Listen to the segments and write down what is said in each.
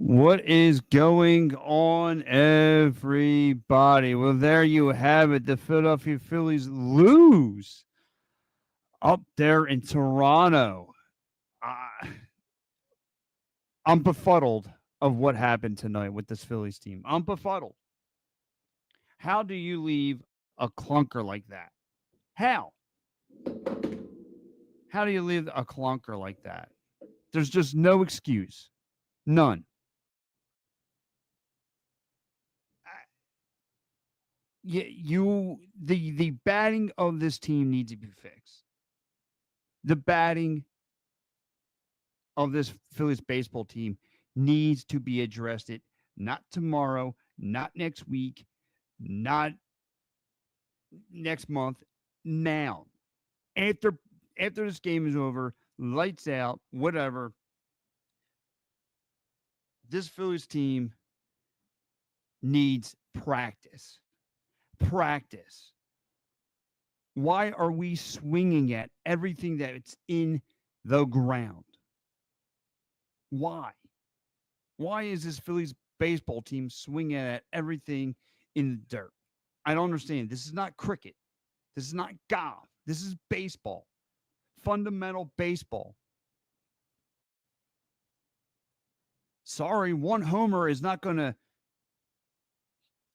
What is going on, everybody? Well, there you have it. The Philadelphia Phillies lose up there in Toronto. Uh, I'm befuddled of what happened tonight with this Phillies team. I'm befuddled. How do you leave a clunker like that? How? How do you leave a clunker like that? There's just no excuse. None. The batting of this team needs to be fixed. The batting of this Phillies baseball team needs to be addressed. It not tomorrow, not next week, not next month. Now, after after this game is over, lights out, whatever. This Phillies team needs practice. Practice. Why are we swinging at everything that's in the ground? Why? Why is this Phillies baseball team swinging at everything in the dirt? I don't understand. This is not cricket. This is not golf. This is baseball. Fundamental baseball. Sorry, one homer is not going to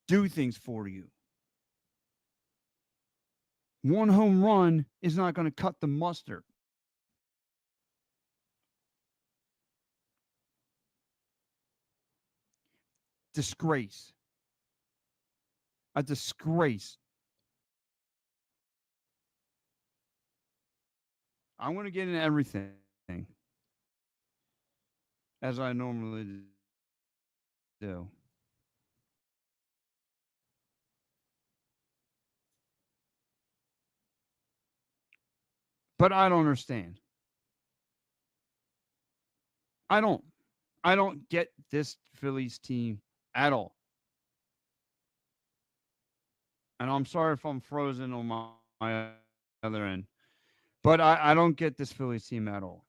do things for you. One home run is not going to cut the mustard. Disgrace. A disgrace. I'm going to get into everything as I normally do. But I don't understand. I don't. I don't get this Phillies team at all. And I'm sorry if I'm frozen on my other end. But I don't get this Phillies team at all.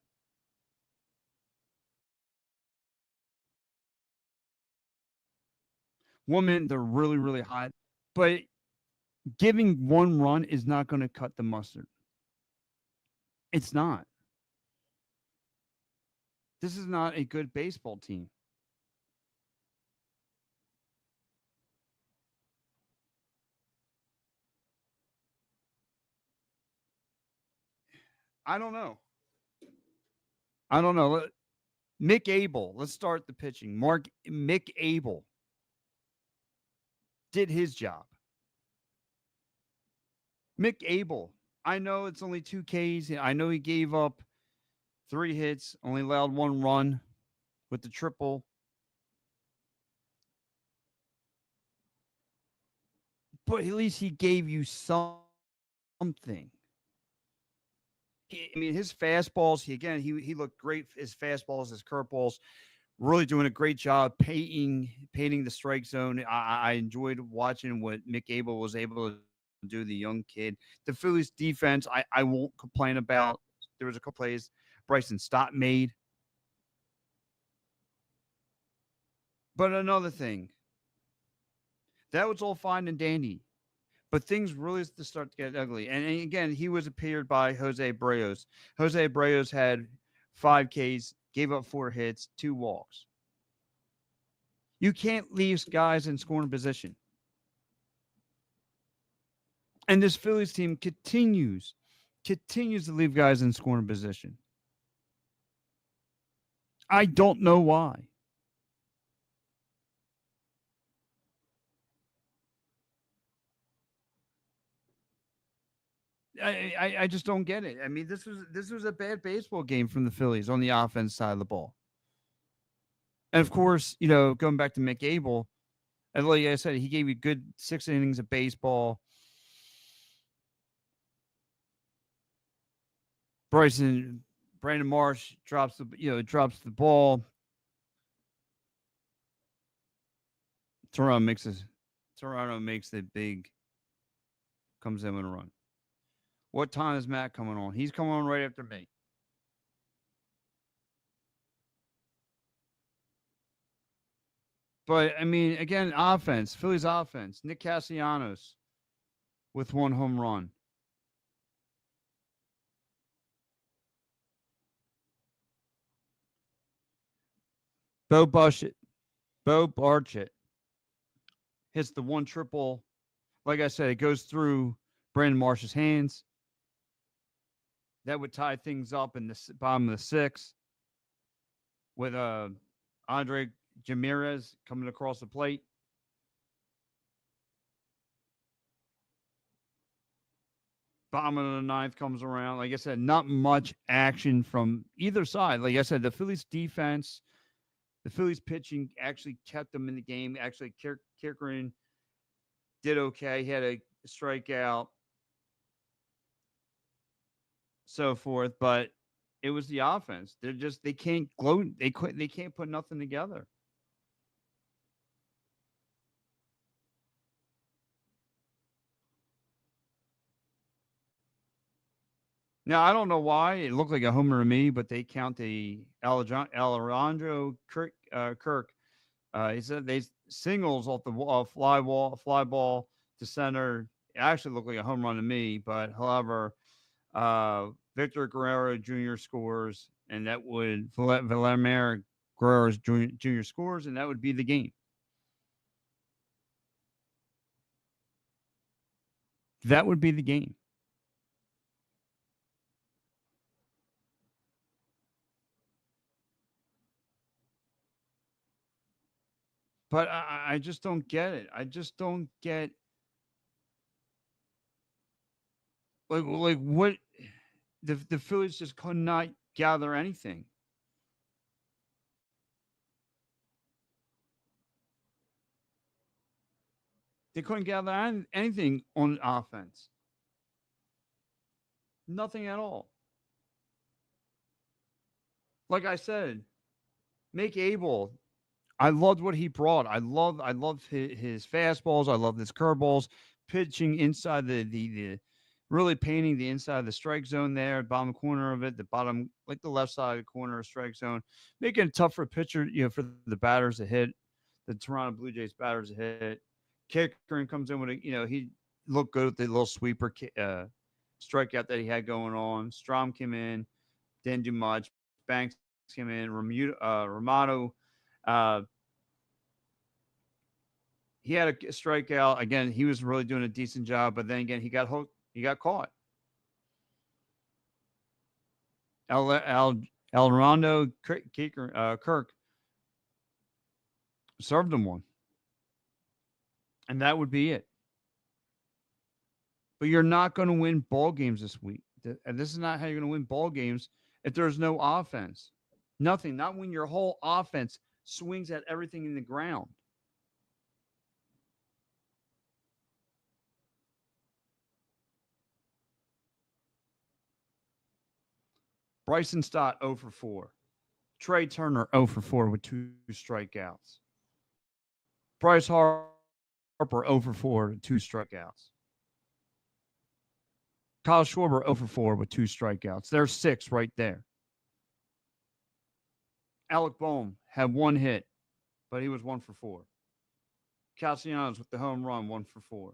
One minute they're really, really hot, but giving one run is not going to cut the mustard. It's not. This is not a good baseball team. I don't know. I don't know. Mick Abel, let's start the pitching. Mick Abel did his job. Mick Abel, I know it's only 2 Ks. I know he gave up 3 hits, only allowed one run with the triple, but at least he gave you something. I mean, his fastballs. He looked great. His fastballs, his curveballs, really doing a great job painting the strike zone. I enjoyed watching what Mick Abel was able to do. The young kid, the Phillies defense. I won't complain about. There was a couple plays Bryson Stott made, but another thing that was all fine and dandy. But things really to start to get ugly. And again, he was appeared by Jose Breos. Jose Breos had 5 Ks, gave up 4 hits, 2 walks. You can't leave guys in scoring position. And this Phillies team continues to leave guys in scoring position. I don't know why. I just don't get it. I mean, this was a bad baseball game from the Phillies on the offense side of the ball. And of course, going back to Mick Abel, and like I said, he gave you good 6 innings of baseball. Bryson Brandon Marsh drops the ball. Toronto makes a Toronto makes the big comes in with a run. What time is Matt coming on? He's coming on right after me. But I mean, again, offense, Phillies offense. Nick Castellanos with one home run. Bo Bushett, Bo Barchett hits the one triple. Like I said, it goes through Brandon Marsh's hands. That would tie things up in the bottom of the sixth with Andre Jamirez coming across the plate. Bottom of the ninth comes around. Like I said, not much action from either side. Like I said, the Phillies defense, the Phillies pitching actually kept them in the game. Actually, Kierkegaard did okay. He had a strikeout, so forth. But it was the offense. They can't glow. They can't put nothing together. Now I don't know why it looked like a homer to me, but they count the Alejandro Kirk. He said they singles off the fly ball to center. It actually looked like a home run to me, but however, Victor Guerrero Jr. scores, and that would Vladimir Guerrero Jr. scores, and that would be the game. That would be the game. But I just don't get it. I just don't get like what the Phillies just could not gather anything. They couldn't gather anything on offense. Nothing at all. Like I said, make Abel. I loved what he brought. I love his fastballs. I love his curveballs, pitching inside the really painting the inside of the strike zone there, bottom corner of it, the bottom like the left side of the corner of strike zone, making it tough for a pitcher, for the batters to hit, the Toronto Blue Jays batters to hit. Kicker comes in with he looked good with the little sweeper strikeout that he had going on. Strom came in, didn't do much. Banks came in. Romano, uh, he had a strikeout. Again, he was really doing a decent job, but then again, he got hooked. He got caught. El Rondo Kirk served him one, and that would be it. But you're not going to win ball games this week. And this is not how you're going to win ball games if there's no offense. Nothing. Not when your whole offense swings at everything in the ground. Bryson Stott 0 for 4. Trey Turner 0 for 4 with two strikeouts. Bryce Harper 0 for 4 with two strikeouts. Kyle Schwarber 0 for 4 with two strikeouts. There's six right there. Alec Boehm had one hit, but he was 1 for 4. Castellanos with the home run 1 for 4.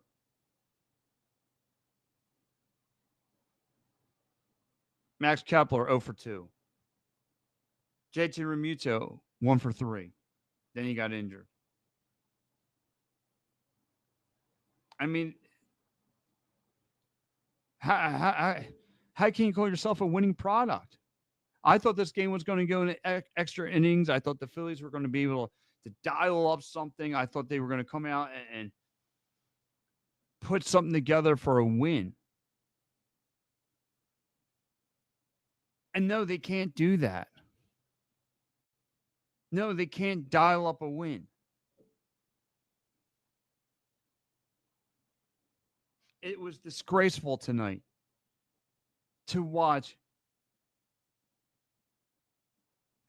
Max Kepler 0 for 2. JT Remuto 1 for 3. Then he got injured. I mean, how can you call yourself a winning product? I thought this game was going to go in extra innings. I thought the Phillies were going to be able to dial up something. I thought they were going to come out and put something together for a win. And no, they can't do that. No, they can't dial up a win. It was disgraceful tonight to watch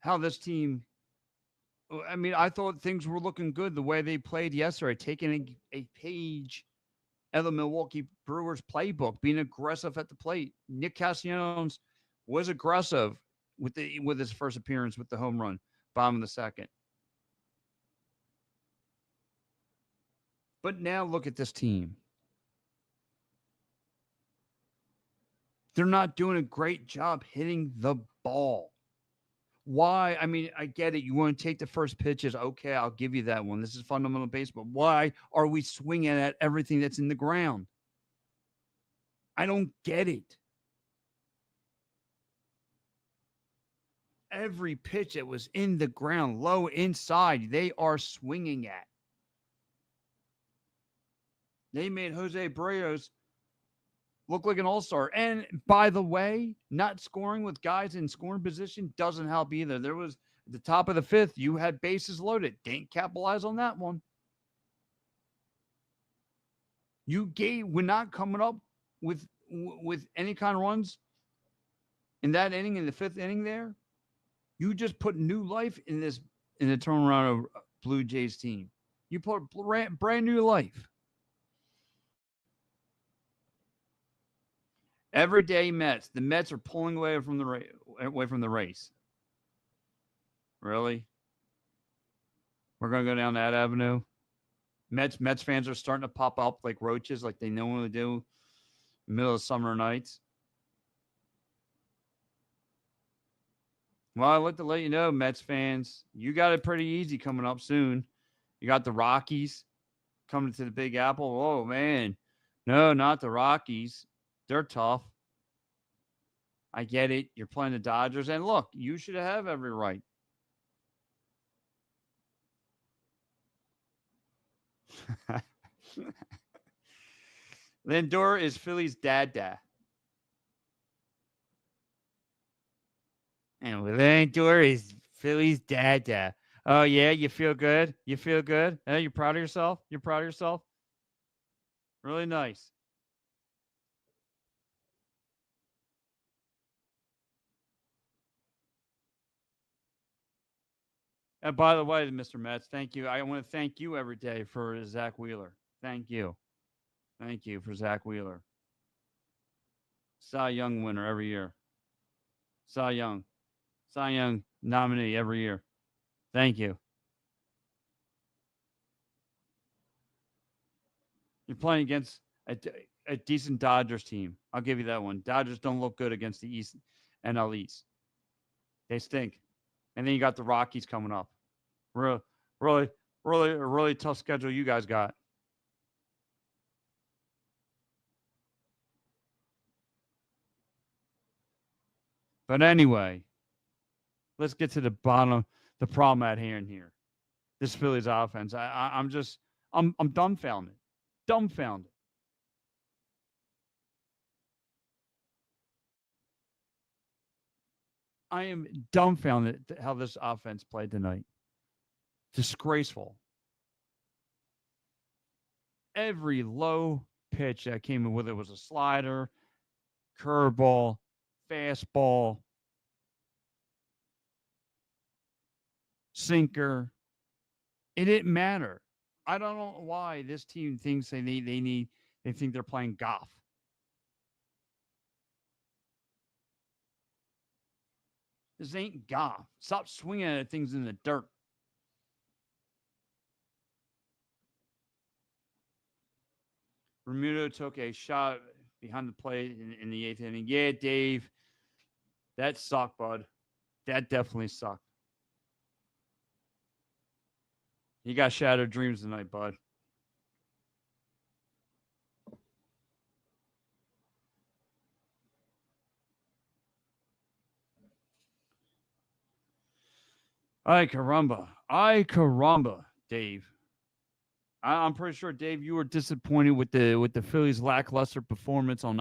how this team. I mean, I thought things were looking good the way they played yesterday, taking a page out of the Milwaukee Brewers playbook, being aggressive at the plate. Nick Castellanos was aggressive with his first appearance with the home run, bottom of the second. But now look at this team. They're not doing a great job hitting the ball. Why? I mean, I get it. You want to take the first pitches. Okay, I'll give you that one. This is fundamental baseball. Why are we swinging at everything that's in the ground? I don't get it. Every pitch that was in the ground, low inside, they are swinging at. They made Jose Barrios look like an all-star. And by the way, not scoring with guys in scoring position doesn't help either. There was at the top of the fifth, you had bases loaded. Didn't capitalize on that one. We're not coming up with any kind of runs in that inning, in the fifth inning there. You just put new life in the Toronto Blue Jays team. You put brand new life. Everyday Mets. The Mets are pulling away from the race. Really? We're gonna go down that avenue. Mets fans are starting to pop up like roaches, like they normally do in the middle of summer nights. Well, I'd like to let you know, Mets fans, you got it pretty easy coming up soon. You got the Rockies coming to the Big Apple. Oh man, no, not the Rockies. They're tough. I get it. You're playing the Dodgers, and look, you should have every right. Lindor is Philly's dad. And Lindor is Philly's dad. Oh, yeah, you feel good? You feel good? You're proud of yourself? You're proud of yourself? Really nice. And by the way, Mr. Metz, thank you. I want to thank you every day for Zach Wheeler. Thank you. Thank you for Zach Wheeler. Cy Young winner every year. Cy Young. Cy Young nominee every year. Thank you. You're playing against a decent Dodgers team. I'll give you that one. Dodgers don't look good against the East NL East. They stink. And then you got the Rockies coming up. Really, really, really tough schedule you guys got. But anyway, let's get to the bottom, the problem at hand here. This Phillies offense. I'm dumbfounded. Dumbfounded. I am dumbfounded at how this offense played tonight. Disgraceful. Every low pitch that came in, whether it was a slider, curveball, fastball, sinker, it didn't matter. I don't know why this team thinks they think they're playing golf. This ain't golf. Stop swinging at things in the dirt. Remuto took a shot behind the plate in the eighth inning. Yeah, Dave, that sucked, bud. That definitely sucked. You got shattered dreams tonight, bud. Ay caramba. Ay caramba, Dave. I'm pretty sure, Dave, you were disappointed with the Phillies' lackluster performance on